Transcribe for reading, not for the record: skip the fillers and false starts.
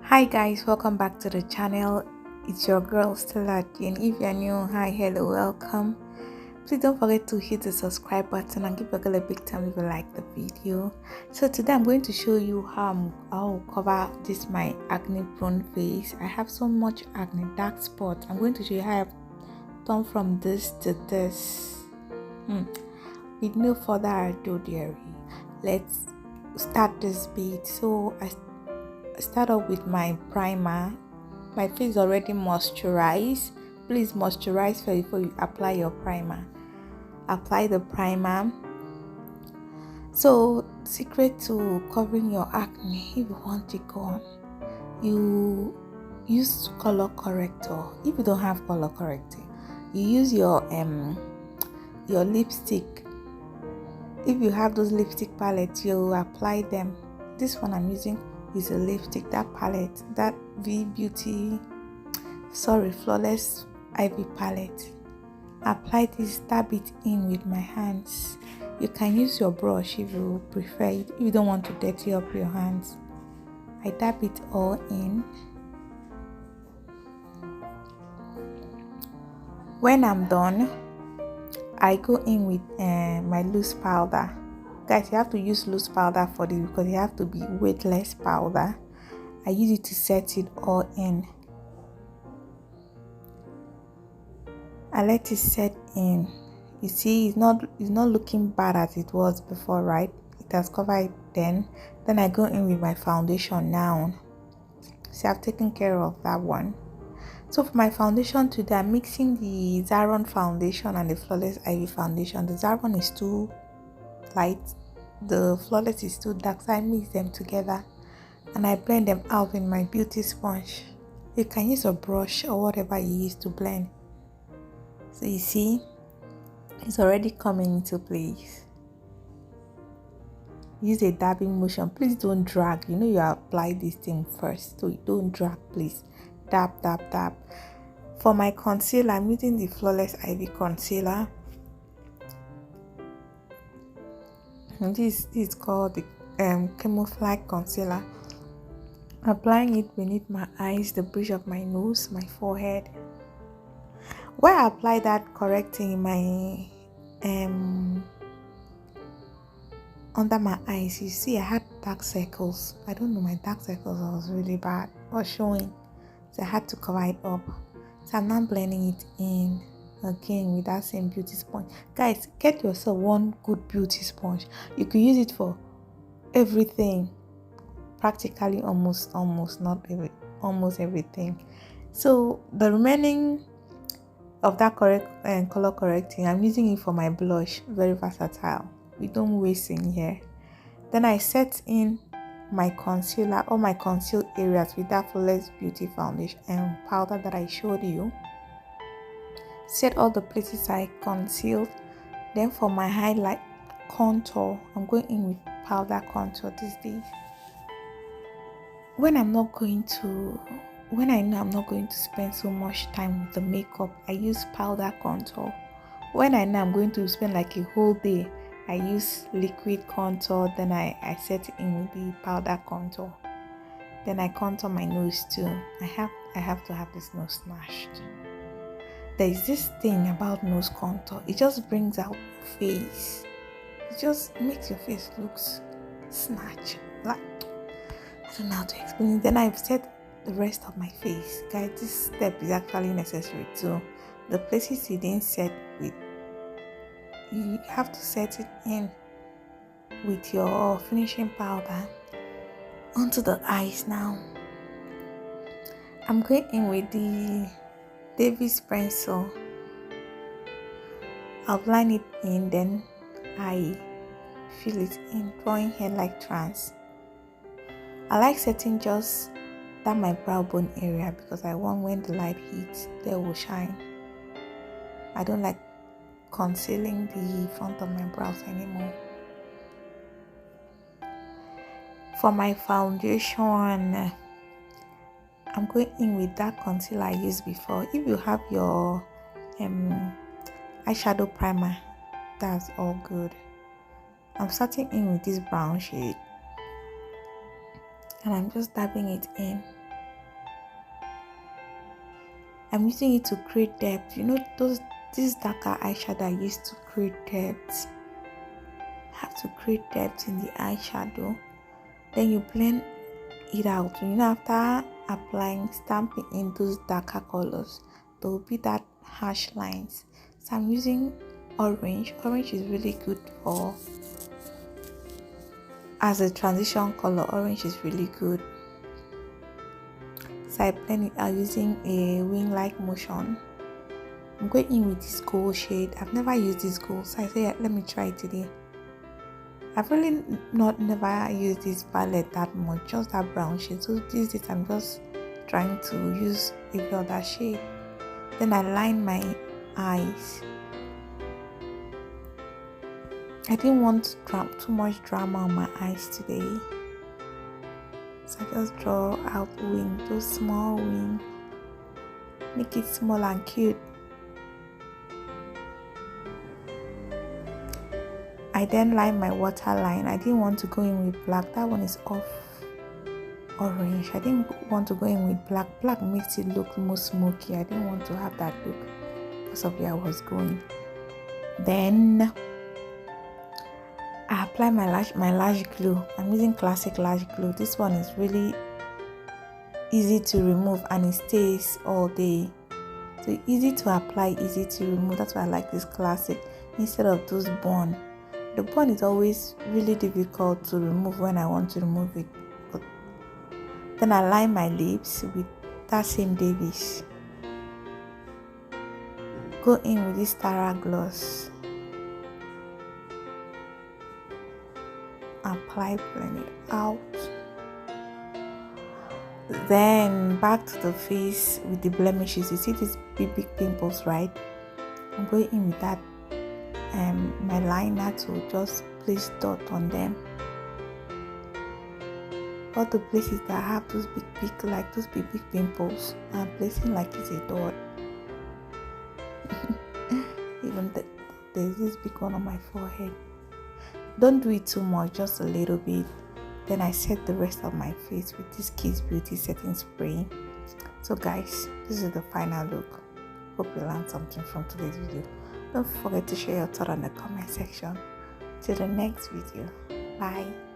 Hi guys, welcome back to the channel. It's your girl Stella, and if you're new, hi, hello, welcome. Please don't forget to hit the subscribe button and give a girl a big time if you like the video. So today I'm going to show you how I'll cover this my acne prone face. I have so much acne, dark spots. I'm going to show you how I've done from this to this. With no further ado, dearie, let's start this bit. So I start off with my primer. My face is already moisturized. Please moisturize first before you apply your primer. Apply the primer. So secret to covering your acne, if you want it gone, you use color corrector. If you don't have color corrector, you use your lipstick. If you have those lipstick palettes, you apply them. This one I'm using is a lipstick, that palette, that Flawless Ivy palette. Apply this, dab it in with my hands. You can use your brush if you prefer it, if you don't want to dirty up your hands. I dab it all in. When I'm done, I go in with my loose powder. Guys, you have to use loose powder for this because you have to be weightless powder. I use it to set it all in. I let it set in. You see, it's not looking bad as it was before, right? It has covered it then. Then I go in with my foundation now. See, I've taken care of that one. So for my foundation today, I'm mixing the Zaron foundation and the Flawless Ivy foundation. The Zaron is too light, the Flawless is too dark, so I mix them together and I blend them out with my beauty sponge. You can use a brush or whatever you use to blend. So you see, it's already coming into place. Use a dabbing motion. Please don't drag. You know you apply this thing first, so don't drag, please. Dab, dab, dab. For my concealer, I'm using the Flawless Ivy concealer. And this is called the camouflage concealer. Applying it beneath my eyes, the bridge of my nose, my forehead. Where I apply that correcting in my under my eyes, you see I had dark circles. I don't know, my dark circles was really bad or showing, so I had to cover it up. So I'm now blending it in again with that same beauty sponge. Guys, get yourself one good beauty sponge. You could use it for everything, practically almost everything. So the remaining of that color correcting, I'm using it for my blush. Very versatile, we don't waste in here. Then I set in my concealer, all my concealed areas, with that Flawless Beauty foundation and powder that I showed you. Set all the places I concealed. Then for my highlight contour, I'm going in with powder contour these days. When I know I'm not going to spend so much time with the makeup, I use powder contour. When I know I'm going to spend like a whole day, I use liquid contour. Then I set it in with the powder contour. Then I contour my nose too. I have to have this nose snatched. There is this thing about nose contour. It just brings out your face. It just makes your face look snatched. Like, I don't know how to explain it. Then I've set the rest of my face. Guys, this step is actually necessary too. The places you didn't set with, you have to set it in with your finishing powder onto the eyes. Now I'm going in with the Davis pencil. I'll line it in, then I fill it in, drawing hair like trance. I like setting just that my brow bone area because I want when the light hits, they will shine. I don't like concealing the front of my brows anymore. For my foundation, I'm going in with that concealer I used before. If you have your eyeshadow primer, that's all good. I'm starting in with this brown shade and I'm just dabbing it in. I'm using it to create depth. You know, this darker eyeshadow I used to create depth. Have to create depth in the eyeshadow. Then you blend it out. You know, after applying, stamping in those darker colors, there will be that harsh lines. So I'm using orange. Orange is really good for, as a transition color. Orange is really good. So I blend it out using a wing-like motion. I'm going in with this gold shade. I've never used this gold, so I say let me try it today. I've really never used this palette that much, just that brown shade. So this is I'm just trying to use a other shade. Then I line my eyes. I didn't want too much drama on my eyes today, so I just draw out wing, those small wings. Make it small and cute. I then line my waterline. I didn't want to go in with black. That one is off orange. I didn't want to go in with black. Black makes it look more smoky. I didn't want to have that look because of where I was going. Then I apply my lash glue. I'm using classic lash glue. This one is really easy to remove and it stays all day. So easy to apply, easy to remove. That's why I like this classic instead of those bond. The bond is always really difficult to remove when I want to remove it. But then I line my lips with that same Davis. Go in with this Tara gloss. Apply, blend it out. Then back to the face with the blemishes. You see these big pimples, right? I'm going in with that my liner to just place dot on them. All the places that have those big pimples, I'm placing like it's a dot. Even there's this big one on my forehead. Don't do it too much, just a little bit. Then I set the rest of my face with this Kiss Beauty setting spray. So guys, this is the final look. Hope you learned something from today's video. Don't forget to share your thought on the comment section. Till the next video. Bye.